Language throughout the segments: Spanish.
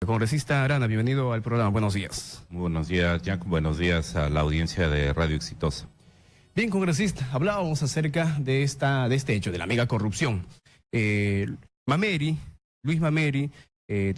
Congresista Arana, bienvenido al programa. Buenos días. Muy buenos días, Jack. Buenos días a la audiencia de Radio Exitosa. Bien, congresista, hablábamos acerca de este hecho, de la mega corrupción. Luis Mameri,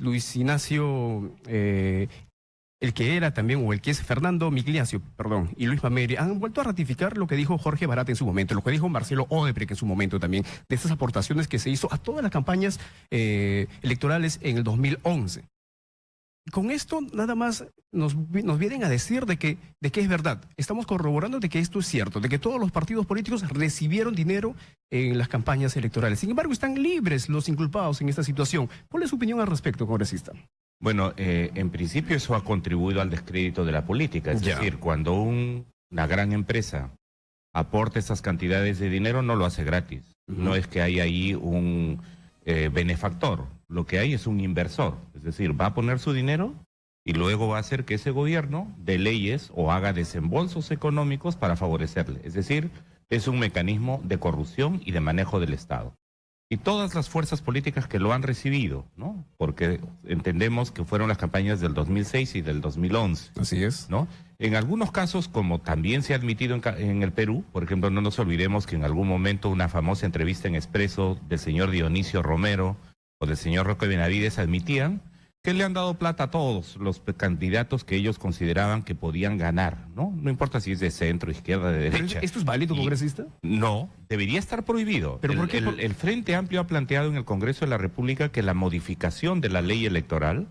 Luis Ignacio, el que era también, o el que es Fernando Migliaccio, perdón, y Luis Mameri, han vuelto a ratificar lo que dijo Jorge Barat en su momento, lo que dijo Marcelo Odebrecht en su momento también, de estas aportaciones que se hizo a todas las campañas electorales en el 2011. Con esto nada más nos vienen a decir de que es verdad. Estamos corroborando de que esto es cierto, de que todos los partidos políticos recibieron dinero en las campañas electorales. Sin embargo, están libres los inculpados en esta situación. ¿Cuál es su opinión al respecto, congresista? Bueno, en principio eso ha contribuido al descrédito de la política. Es decir, cuando una gran empresa aporta esas cantidades de dinero, no lo hace gratis. No es que haya ahí un benefactor. Lo que hay es un inversor. Es decir, va a poner su dinero y luego va a hacer que ese gobierno dé leyes o haga desembolsos económicos para favorecerle. Es decir, es un mecanismo de corrupción y de manejo del Estado. Y todas las fuerzas políticas que lo han recibido, ¿no? Porque entendemos que fueron las campañas del 2006 y del 2011. Así es. ¿No? En algunos casos, como también se ha admitido en el Perú, por ejemplo, no nos olvidemos que en algún momento una famosa entrevista en Expreso del señor Dionisio Romero o del señor Roque Benavides admitían que le han dado plata a todos los candidatos que ellos consideraban que podían ganar, ¿no? No importa si es de centro, izquierda, de derecha. ¿Esto es válido, congresista? No, debería estar prohibido. ¿Pero por qué? El Frente Amplio ha planteado en el Congreso de la República que la modificación de la ley electoral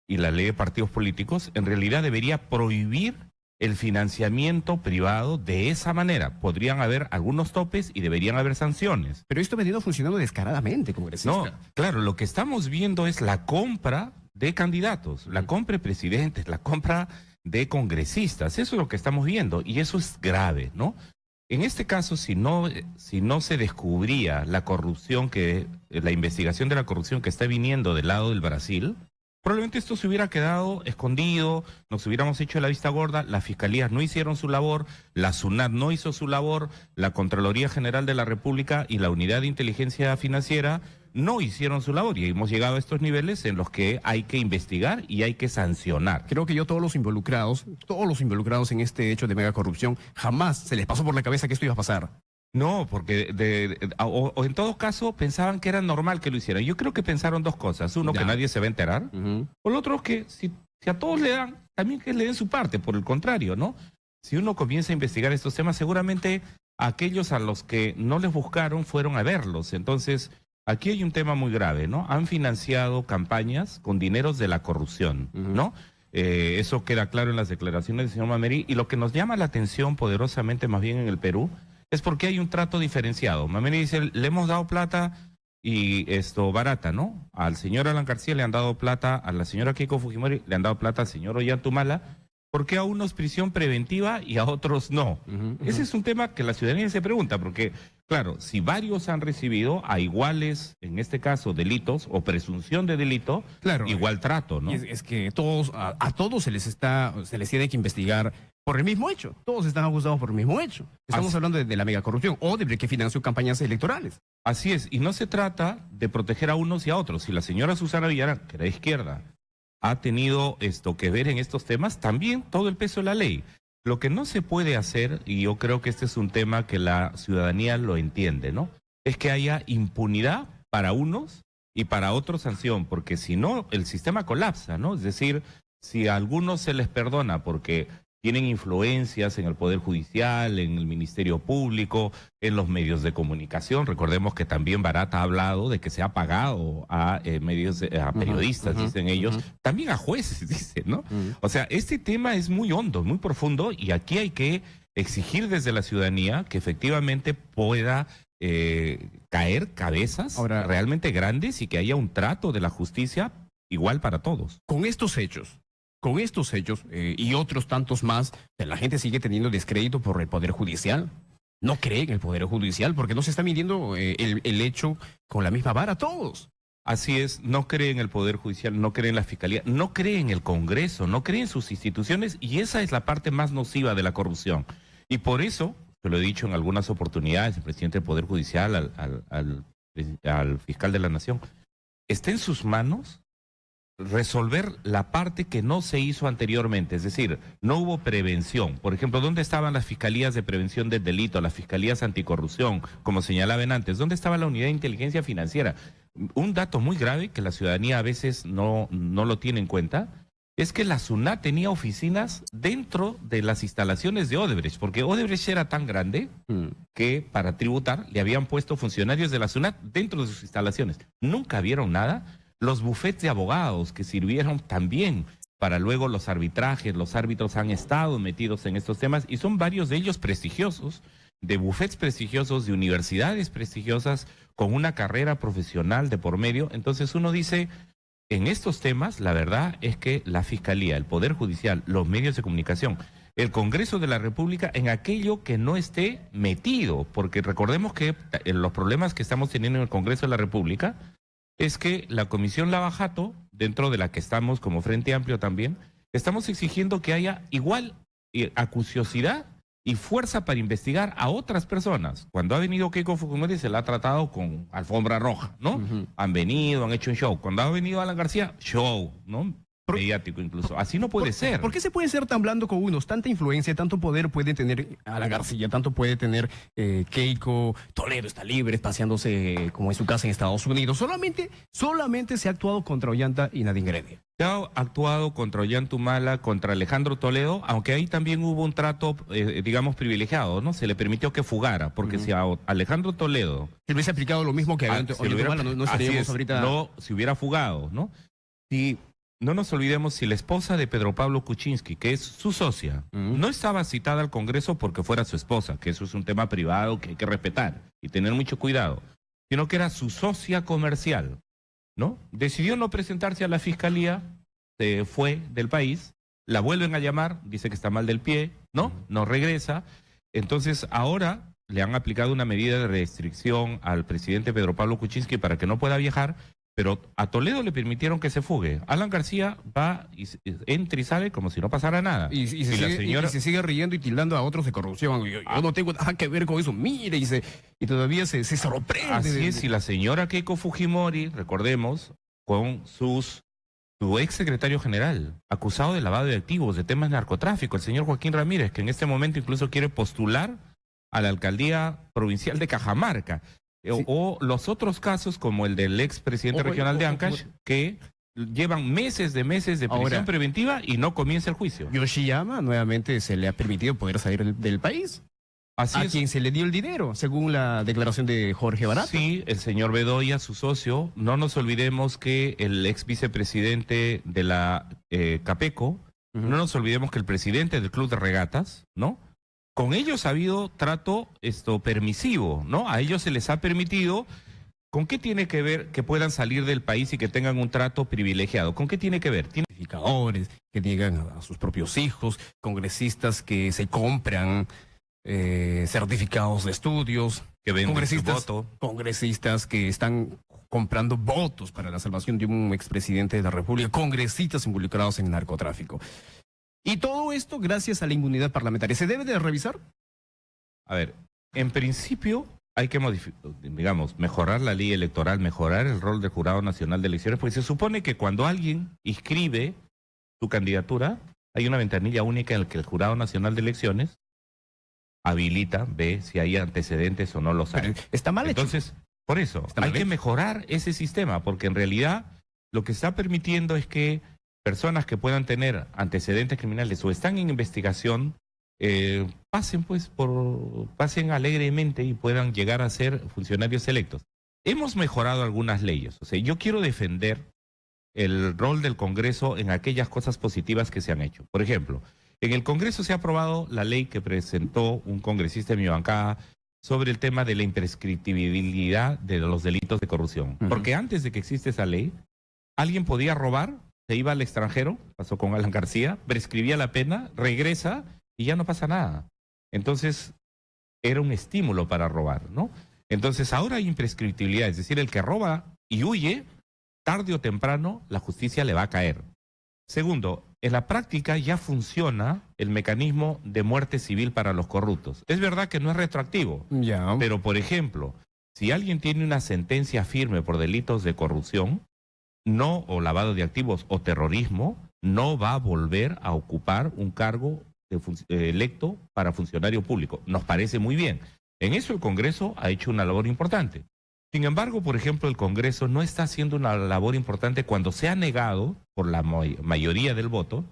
y la ley de partidos políticos en realidad debería prohibir el financiamiento privado de esa manera. Podrían haber algunos topes y deberían haber sanciones. Pero esto ha venido funcionando descaradamente, congresista. No, claro, lo que estamos viendo es la compra de candidatos, la compra de presidentes, la compra de congresistas. Eso es lo que estamos viendo y eso es grave, ¿no? En este caso, si no se descubría la corrupción, la investigación de la corrupción que está viniendo del lado del Brasil, probablemente esto se hubiera quedado escondido, nos hubiéramos hecho la vista gorda, las fiscalías no hicieron su labor, la SUNAT no hizo su labor, la Contraloría General de la República y la Unidad de Inteligencia Financiera no hicieron su labor y hemos llegado a estos niveles en los que hay que investigar y hay que sancionar. Creo que todos los involucrados en este hecho de mega corrupción, jamás se les pasó por la cabeza que esto iba a pasar. No, porque o en todo caso pensaban que era normal que lo hicieran. Yo creo que pensaron dos cosas. Uno, que nadie se va a enterar. O lo otro, que si a todos le dan, también que le den su parte. Por el contrario, ¿no? Si uno comienza a investigar estos temas, seguramente aquellos a los que no les buscaron fueron a verlos. Entonces, aquí hay un tema muy grave, ¿no? Han financiado campañas con dineros de la corrupción, ¿no? Eso queda claro en las declaraciones del señor Mameri. Y lo que nos llama la atención poderosamente, más bien en el Perú, es porque hay un trato diferenciado. Mameri dice, le hemos dado plata y barata, ¿no? Al señor Alan García le han dado plata, a la señora Keiko Fujimori le han dado plata, al señor Ollantumala. ¿Por qué a unos prisión preventiva y a otros no? Ese es un tema que la ciudadanía se pregunta, porque, claro, si varios han recibido a iguales, en este caso, delitos o presunción de delito, claro, igual trato, ¿no? Es que a todos se les tiene que investigar por el mismo hecho. Todos están acusados por el mismo hecho. Estamos hablando de la megacorrupción o de que financió campañas electorales. Así es, y no se trata de proteger a unos y a otros. Si la señora Susana Villarán, que era de izquierda, ha tenido que ver en estos temas, también todo el peso de la ley. Lo que no se puede hacer, y yo creo que este es un tema que la ciudadanía lo entiende, ¿no? Es que haya impunidad para unos y para otros sanción, porque si no, el sistema colapsa, ¿no? Es decir, si a algunos se les perdona porque tienen influencias en el Poder Judicial, en el Ministerio Público, en los medios de comunicación. Recordemos que también Barat ha hablado de que se ha pagado a periodistas, dicen ellos, también a jueces, dicen, ¿no? O sea, este tema es muy hondo, muy profundo, y aquí hay que exigir desde la ciudadanía que efectivamente pueda caer cabezas realmente grandes y que haya un trato de la justicia igual para todos. Con estos hechos y otros tantos más, la gente sigue teniendo descrédito por el Poder Judicial. No cree en el Poder Judicial porque no se está midiendo el hecho con la misma vara a todos. Así es, no cree en el Poder Judicial, no cree en la Fiscalía, no cree en el Congreso, no cree en sus instituciones, y esa es la parte más nociva de la corrupción. Y por eso, se lo he dicho en algunas oportunidades, el presidente del Poder Judicial, al fiscal de la Nación, está en sus manos resolver la parte que no se hizo anteriormente, es decir, no hubo prevención. Por ejemplo, ¿dónde estaban las fiscalías de prevención del delito, las fiscalías anticorrupción, como señalaban antes? ¿Dónde estaba la unidad de inteligencia financiera? Un dato muy grave que la ciudadanía a veces no lo tiene en cuenta es que la SUNAT tenía oficinas dentro de las instalaciones de Odebrecht, porque Odebrecht era tan grande que para tributar le habían puesto funcionarios de la SUNAT dentro de sus instalaciones. Nunca vieron nada. Los bufetes de abogados que sirvieron también para luego los arbitrajes, los árbitros han estado metidos en estos temas y son varios de ellos prestigiosos, de bufetes prestigiosos, de universidades prestigiosas, con una carrera profesional de por medio. Entonces uno dice, en estos temas, la verdad es que la Fiscalía, el Poder Judicial, los medios de comunicación, el Congreso de la República, en aquello que no esté metido, porque recordemos que los problemas que estamos teniendo en el Congreso de la República es que la Comisión Lavajato, dentro de la que estamos como Frente Amplio también, estamos exigiendo que haya igual acuciosidad y fuerza para investigar a otras personas. Cuando ha venido Keiko Fujimori se la ha tratado con alfombra roja, ¿no? Han venido, han hecho un show. Cuando ha venido Alan García, show, ¿no? Mediático incluso. Así no puede ser. ¿Por qué se puede ser tan blando con unos? Tanta influencia, tanto poder puede tener Alan García, tanto puede tener Keiko, Toledo está libre, paseándose como en su casa en Estados Unidos. Solamente se ha actuado contra Ollanta y Nadine Heredia. Se ha actuado contra Ollantumala, contra Alejandro Toledo, aunque ahí también hubo un trato, digamos, privilegiado, ¿no? Se le permitió que fugara, porque si a Alejandro Toledo... Si hubiese aplicado lo mismo que a Ollantumala, no estaríamos ahorita... No, si hubiera fugado, ¿no? Si... No nos olvidemos si la esposa de Pedro Pablo Kuczynski, que es su socia, no estaba citada al Congreso porque fuera su esposa, que eso es un tema privado que hay que respetar y tener mucho cuidado, sino que era su socia comercial, ¿no? Decidió no presentarse a la Fiscalía, se fue del país, la vuelven a llamar, dice que está mal del pie, ¿no? No regresa. Entonces ahora le han aplicado una medida de restricción al presidente Pedro Pablo Kuczynski para que no pueda viajar, pero a Toledo le permitieron que se fugue. Alan García va y entra y sale como si no pasara nada. Y se sigue riendo y tildando a otros de corrupción. Yo no tengo nada que ver con eso. Mire, y todavía se sorprende. Así es, y la señora Keiko Fujimori, recordemos, con su ex secretario general, acusado de lavado de activos, de temas de narcotráfico, el señor Joaquín Ramírez, que en este momento incluso quiere postular a la alcaldía provincial de Cajamarca. Sí. O los otros casos como el del ex presidente regional de Ancash, que llevan meses de prisión preventiva y no comienza el juicio. Yoshiyama nuevamente se le ha permitido poder salir del país. Así es. Quien se le dio el dinero, según la declaración de Jorge Barato. Sí, el señor Bedoya, su socio. No nos olvidemos que el ex vicepresidente de la Capeco, no nos olvidemos que el presidente del Club de Regatas, ¿no? Con ellos ha habido trato permisivo, ¿no? A ellos se les ha permitido. ¿Con qué tiene que ver que puedan salir del país y que tengan un trato privilegiado? ¿Con qué tiene que ver? Identificadores que niegan a sus propios hijos, congresistas que se compran certificados de estudios, que venden su voto. Congresistas que están comprando votos para la salvación de un expresidente de la República, congresistas involucrados en narcotráfico. Y todo esto gracias a la inmunidad parlamentaria. ¿Se debe de revisar? A ver, en principio hay que mejorar la ley electoral, mejorar el rol del Jurado Nacional de Elecciones, porque se supone que cuando alguien inscribe su candidatura, hay una ventanilla única en la que el Jurado Nacional de Elecciones habilita, ve si hay antecedentes o no los hay. Pero está mal hecho. Entonces, por eso, hay que mejorar ese sistema, porque en realidad lo que está permitiendo es que personas que puedan tener antecedentes criminales o están en investigación, pasen alegremente y puedan llegar a ser funcionarios electos. Hemos mejorado algunas leyes. O sea, yo quiero defender el rol del Congreso en aquellas cosas positivas que se han hecho. Por ejemplo, en el Congreso se ha aprobado la ley que presentó un congresista de mi bancada sobre el tema de la imprescriptibilidad de los delitos de corrupción. Porque antes de que exista esa ley, alguien podía robar, se iba al extranjero, pasó con Alan García, prescribía la pena, regresa y ya no pasa nada. Entonces, era un estímulo para robar, ¿no? Entonces, ahora hay imprescriptibilidad, es decir, el que roba y huye, tarde o temprano, la justicia le va a caer. Segundo, en la práctica ya funciona el mecanismo de muerte civil para los corruptos. Es verdad que no es retroactivo, pero, por ejemplo, si alguien tiene una sentencia firme por delitos de corrupción, no, o lavado de activos o terrorismo, no va a volver a ocupar un cargo electo para funcionario público. Nos parece muy bien. En eso el Congreso ha hecho una labor importante. Sin embargo, por ejemplo, el Congreso no está haciendo una labor importante cuando se ha negado, por la mayoría del voto,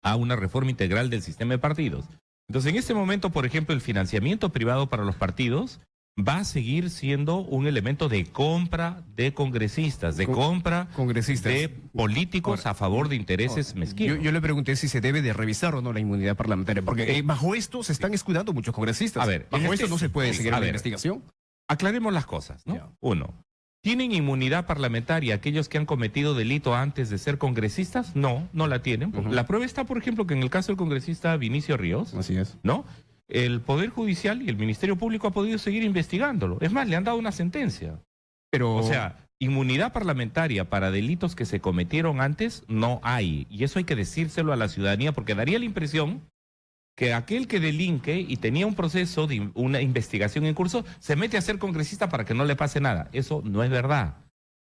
a una reforma integral del sistema de partidos. Entonces, en este momento, por ejemplo, el financiamiento privado para los partidos va a seguir siendo un elemento de compra de congresistas, de compra de políticos a favor de intereses mezquinos. Yo le pregunté si se debe de revisar o no la inmunidad parlamentaria, porque bajo esto se están escudando muchos congresistas. A ver, bajo esto no se puede seguir la investigación. Aclaremos las cosas, ¿no? Uno, ¿tienen inmunidad parlamentaria aquellos que han cometido delito antes de ser congresistas? No, no la tienen. La prueba está, por ejemplo, que en el caso del congresista Vinicio Ríos, así es, ¿no? El Poder Judicial y el Ministerio Público ha podido seguir investigándolo. Es más, le han dado una sentencia. Pero, o sea, inmunidad parlamentaria para delitos que se cometieron antes no hay. Y eso hay que decírselo a la ciudadanía, porque daría la impresión que aquel que delinque y tenía un proceso de una investigación en curso, se mete a ser congresista para que no le pase nada. Eso no es verdad.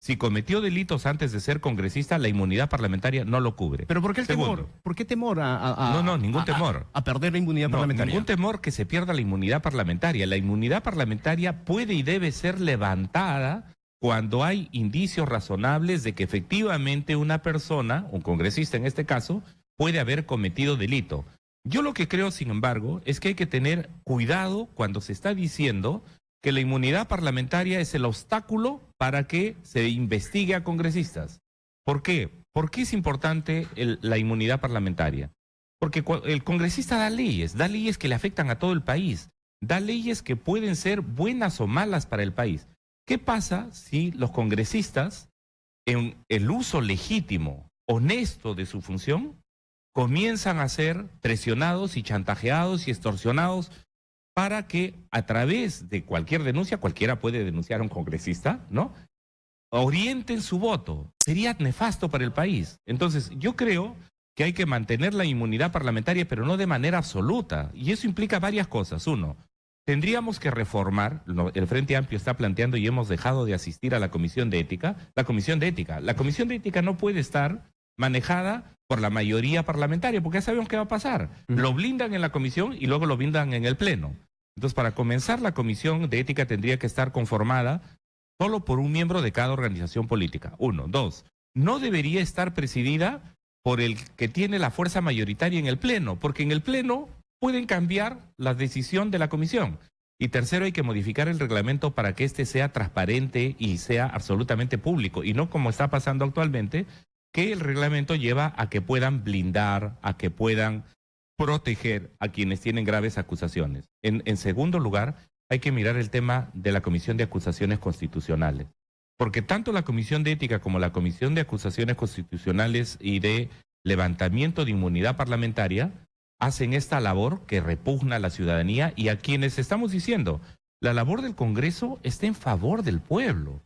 Si cometió delitos antes de ser congresista, la inmunidad parlamentaria no lo cubre. ¿Pero por qué el temor? ¿Por qué temor a ningún temor. A perder la inmunidad parlamentaria? Ningún temor que se pierda la inmunidad parlamentaria. La inmunidad parlamentaria puede y debe ser levantada cuando hay indicios razonables de que efectivamente una persona, un congresista en este caso, puede haber cometido delito. Yo lo que creo, sin embargo, es que hay que tener cuidado cuando se está diciendo que la inmunidad parlamentaria es el obstáculo para que se investigue a congresistas. ¿Por qué? ¿Por qué es importante la inmunidad parlamentaria? Porque el congresista da leyes que le afectan a todo el país, da leyes que pueden ser buenas o malas para el país. ¿Qué pasa si los congresistas, en el uso legítimo, honesto de su función, comienzan a ser presionados y chantajeados y extorsionados para que a través de cualquier denuncia, cualquiera puede denunciar a un congresista, ¿no?, orienten su voto? Sería nefasto para el país. Entonces, yo creo que hay que mantener la inmunidad parlamentaria, pero no de manera absoluta. Y eso implica varias cosas. Uno, tendríamos que reformar, el Frente Amplio está planteando y hemos dejado de asistir a la Comisión de Ética. La Comisión de Ética no puede estar manejada por la mayoría parlamentaria, porque ya sabemos qué va a pasar. Lo blindan en la comisión y luego lo blindan en el pleno. Entonces, para comenzar, la Comisión de Ética tendría que estar conformada solo por un miembro de cada organización política. Uno. Dos, no debería estar presidida por el que tiene la fuerza mayoritaria en el pleno, porque en el pleno pueden cambiar la decisión de la comisión. Y tercero, hay que modificar el reglamento para que éste sea transparente y sea absolutamente público, y no como está pasando actualmente, que el reglamento lleva a que puedan blindar, a que puedan proteger a quienes tienen graves acusaciones. En segundo lugar, hay que mirar el tema de la Comisión de Acusaciones Constitucionales, porque tanto la Comisión de Ética como la Comisión de Acusaciones Constitucionales y de levantamiento de inmunidad parlamentaria hacen esta labor que repugna a la ciudadanía y a quienes estamos diciendo, la labor del Congreso está en favor del pueblo.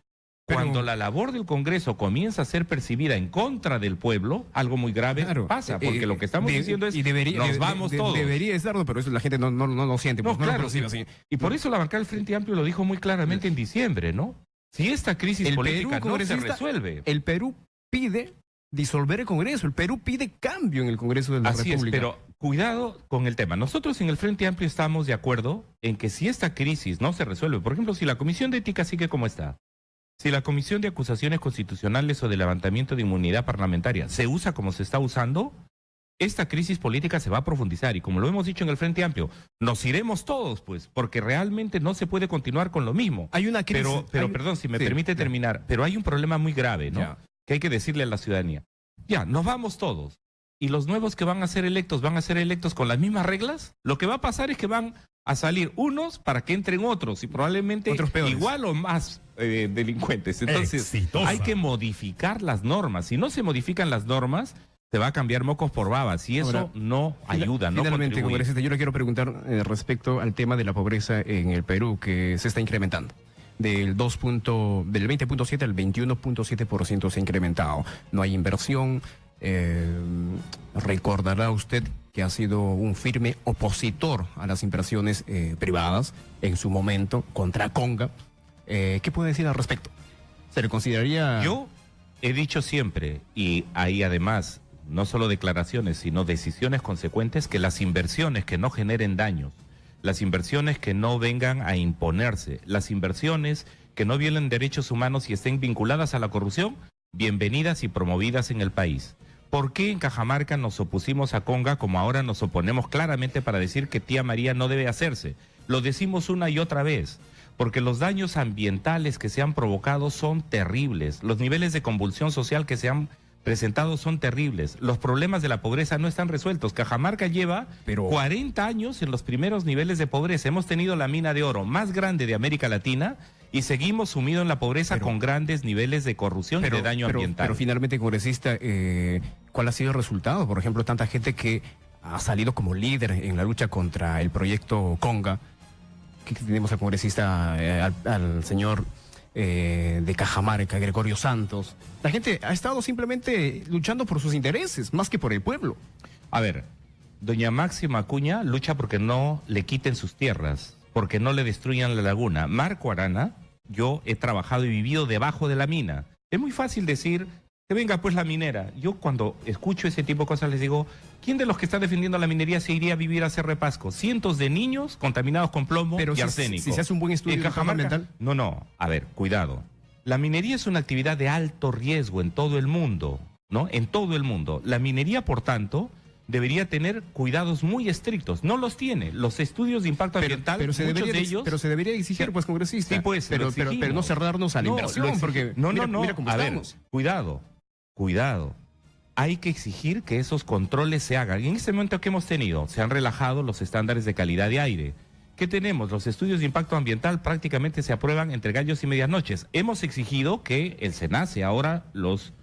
Cuando la labor del Congreso comienza a ser percibida en contra del pueblo, algo muy grave pasa, porque lo que estamos diciendo es nos vamos todos. Debería estarlo, pero eso la gente no lo siente. Pues, claro, así. Y por eso la bancada del Frente Amplio lo dijo muy claramente en diciembre, ¿no? Si esta crisis política no se resuelve. El Perú pide disolver el Congreso, el Perú pide cambio en el Congreso de la República. Así es, pero cuidado con el tema. Nosotros en el Frente Amplio estamos de acuerdo en que si esta crisis no se resuelve, por ejemplo, si la Comisión de Ética sigue como está, si la Comisión de Acusaciones Constitucionales o de Levantamiento de Inmunidad Parlamentaria se usa como se está usando, esta crisis política se va a profundizar. Y como lo hemos dicho en el Frente Amplio, nos iremos todos, pues, porque realmente no se puede continuar con lo mismo. Hay una crisis. Pero perdón, si me permite terminar, pero hay un problema muy grave, ¿no? Que hay que decirle a la ciudadanía. Ya, nos vamos todos. ¿Y los nuevos que van a ser electos con las mismas reglas? Lo que va a pasar es que van a salir unos para que entren otros y probablemente igual o más delincuentes. Entonces hay que modificar las normas. Si no se modifican las normas, se va a cambiar mocos por babas y eso no ayuda, no contribuye. Congresista, yo le quiero preguntar respecto al tema de la pobreza en el Perú, que se está incrementando. Del 20.7 al 21.7% se ha incrementado. No hay inversión. Recordará usted que ha sido un firme opositor a las inversiones privadas en su momento contra Conga. ¿Qué puede decir al respecto? ¿Se le consideraría he dicho siempre, y hay además no solo declaraciones, sino decisiones consecuentes, que las inversiones que no generen daños, las inversiones que no vengan a imponerse, las inversiones que no violen derechos humanos y estén vinculadas a la corrupción, bienvenidas y promovidas en el país. ¿Por qué en Cajamarca nos opusimos a Conga como ahora nos oponemos claramente para decir que Tía María no debe hacerse? Lo decimos una y otra vez, porque los daños ambientales que se han provocado son terribles, los niveles de convulsión social que se han presentado son terribles, los problemas de la pobreza no están resueltos. Cajamarca lleva 40 años en los primeros niveles de pobreza. Hemos tenido la mina de oro más grande de América Latina y seguimos sumidos en la pobreza con grandes niveles de corrupción y de daño ambiental. Pero finalmente, congresista, ¿cuál ha sido el resultado? Por ejemplo, tanta gente que ha salido como líder en la lucha contra el proyecto Conga. Aquí tenemos al congresista, al señor de Cajamarca, Gregorio Santos. La gente ha estado simplemente luchando por sus intereses, más que por el pueblo. A ver, doña Máxima Acuña lucha porque no le quiten sus tierras, porque no le destruyan la laguna. Marco Arana, yo he trabajado y vivido debajo de la mina. Es muy fácil decir que venga pues la minera. Yo cuando escucho ese tipo de cosas les digo, ¿quién de los que está defendiendo la minería se iría a vivir a Cerro de Pasco? Cientos de niños contaminados con plomo y arsénico. Si se hace un buen estudio de impacto ambiental. No, a ver, cuidado. La minería es una actividad de alto riesgo en todo el mundo, ¿no? En todo el mundo. La minería, por tanto, debería tener cuidados muy estrictos. No los tiene. Los estudios de impacto ambiental, muchos de ellos... Pero se debería exigir, pues, congresista. Sí, pues, pero no cerrarnos a la inversión, porque mira cómo estamos. Ver, cuidado. Hay que exigir que esos controles se hagan. Y en este momento que hemos tenido, se han relajado los estándares de calidad de aire. ¿Qué tenemos? Los estudios de impacto ambiental prácticamente se aprueban entre gallos y medianoches. Hemos exigido que el SENACE ahora los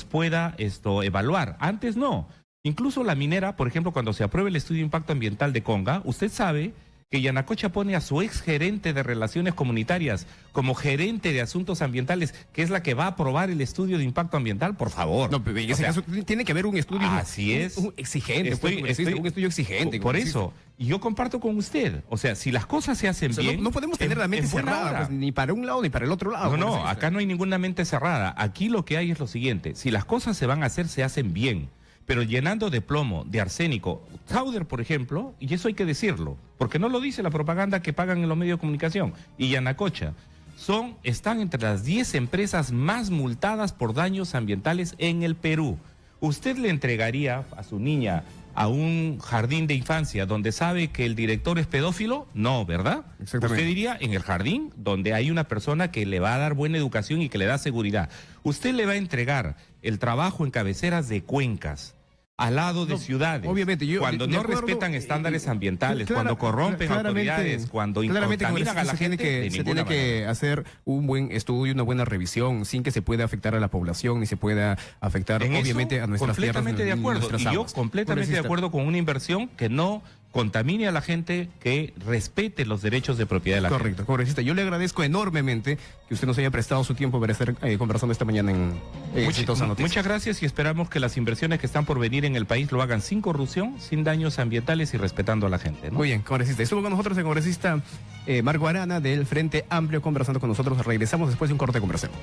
pueda evaluar. Antes no. Incluso la minera, por ejemplo, cuando se apruebe el estudio de impacto ambiental de Conga, usted sabe que Yanacocha pone a su ex gerente de relaciones comunitarias como gerente de asuntos ambientales, que es la que va a aprobar el estudio de impacto ambiental, por favor. No, pero en ese caso tiene que haber un estudio exigente, un estudio exigente. Por eso, y yo comparto con usted, o sea, si las cosas se hacen bien... No podemos tener la mente cerrada, pues, ni para un lado ni para el otro lado. No, acá no hay ninguna mente cerrada. Aquí lo que hay es lo siguiente, si las cosas se van a hacer, se hacen bien. Pero llenando de plomo, de arsénico, Sauder, por ejemplo, y eso hay que decirlo, porque no lo dice la propaganda que pagan en los medios de comunicación, y Yanacocha, están entre las 10 empresas más multadas por daños ambientales en el Perú. ¿Usted le entregaría a su niña a un jardín de infancia donde sabe que el director es pedófilo? No, ¿verdad? Exactamente. Usted diría en el jardín donde hay una persona que le va a dar buena educación y que le da seguridad. Usted le va a entregar el trabajo en cabeceras de cuencas, al lado de ciudades, obviamente, cuando no respetan estándares ambientales, cuando corrompen autoridades, cuando contaminan a la gente, se tiene que hacer un buen estudio, una buena revisión, sin que se pueda afectar a la población, ni se pueda afectar, obviamente, a nuestras tierras. Completamente de acuerdo, y yo completamente de acuerdo con una inversión que no contamine a la gente, que respete los derechos de propiedad de la gente. Correcto, congresista. Yo le agradezco enormemente que usted nos haya prestado su tiempo para estar conversando esta mañana en Exitosa Noticia. Muchas gracias y esperamos que las inversiones que están por venir en el país lo hagan sin corrupción, sin daños ambientales y respetando a la gente, ¿no? Muy bien, congresista. Estuvo con nosotros el congresista Marco Arana del Frente Amplio conversando con nosotros. Regresamos después de un corte de conversación.